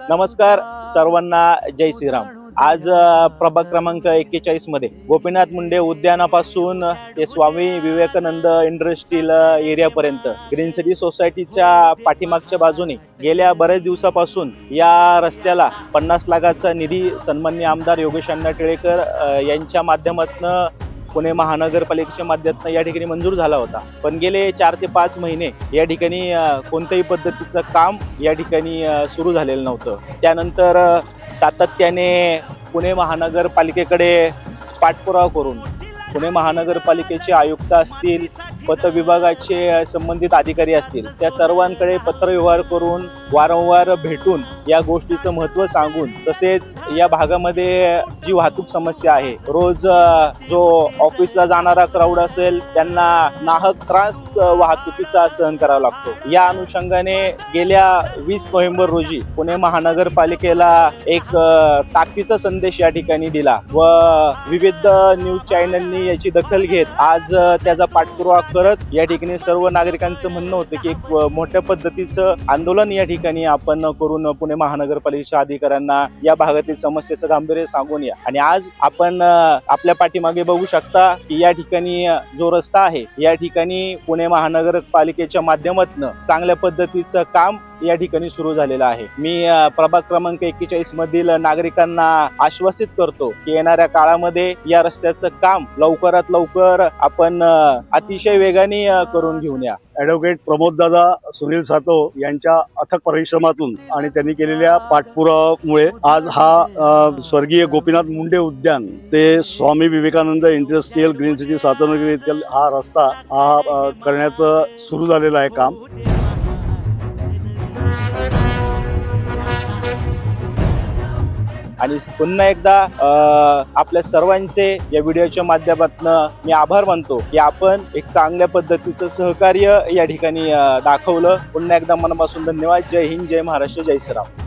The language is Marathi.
नमस्कार सर्वांना, जय श्रीराम। आज प्रभाग क्रमांक 41 मध्ये गोपीनाथ मुंडे उद्यानापासून ते Swami Vivekananda industrial एरियापर्यंत green city सोसायटीच्या पाठीमागच्या बाजूने गेल्या बऱ्याच दिवसापासून या रस्त्याला 50 लाखाचा निधी सन्माननीय आमदार योगेश अण्णा टिळेकर यांच्या माध्यमातून पुणे महानगरपालिकेच्या माध्यमातून या ठिकाणी मंजूर झाला होता। पण गेले 4 ते 5 महिने या ठिकाणी कोणत्याही पद्धतीचं काम या ठिकाणी सुरू झालेलं नव्हतं। त्यानंतर सातत्याने पुणे महानगरपालिकेकडे पाठपुरावा करून पुणे महानगरपालिकेचे आयुक्त असतील, पतविभागाचे संबंधित अधिकारी असतील, त्या सर्वांकडे पत्रव्यवहार करून वारंवार भेटून या गोष्टीचं महत्त्व सांगून, तसेच या भागामध्ये जी वाहतूक समस्या आहे, रोज जो ऑफिसला जाणारा क्राऊड असेल त्यांना नाहक त्रास वाहतुकीचा सहन करावा लागतो। या अनुषंगाने गेल्या 20 नोव्हेंबर रोजी पुणे महानगरपालिकेला एक ताकदीचा संदेश या ठिकाणी दिला व विविध न्यूज चॅनलनी याची दखल घेत आज त्याचा पाठपुरावा करत या ठिकाणी सर्व नागरिकांचं म्हणणं होतं की एक मोठ्या पद्धतीचं आंदोलन या ठिकाणी आपण करून पुणे महानगरपालिकेच्या अधिकाऱ्यांना या भागातील समस्येचं गांभीर्य सांगून या। आणि आज आपण आपल्या पाठीमागे बघू शकता की या ठिकाणी जो रस्ता आहे या ठिकाणी पुणे महानगरपालिकेच्या माध्यमातून चांगल्या पद्धतीचं काम या ठिकाणी सुरू झालेलं आहे। मी प्रभाग क्रमांक 41 मधील नागरिकांना आश्वासित करतो की येणाऱ्या काळामध्ये या रस्त्याचं काम लवकरात लवकर आपण अतिशय वेगाने करून घेऊन या। ॲडव्होकेट प्रमोददादा सुनील सातव यांच्या अथक परिश्रमातून आणि त्यांनी केलेल्या पाठपुराव्यामुळे आज हा स्वर्गीय गोपीनाथ मुंडे उद्यान ते Swami Vivekananda industrial green city सातवनगर येथील हा रस्ता करण्याचं सुरू झालेलं आहे काम। आणि पुन्हा एकदा आपल्या सर्वांचे या व्हिडिओच्या माध्यमातून मी आभार मानतो की आपण एक चांगल्या पद्धतीचं सहकार्य या ठिकाणी दाखवलं। पुन्हा एकदा मनापासून धन्यवाद। जय हिंद, जय महाराष्ट्र, जय श्रीराम।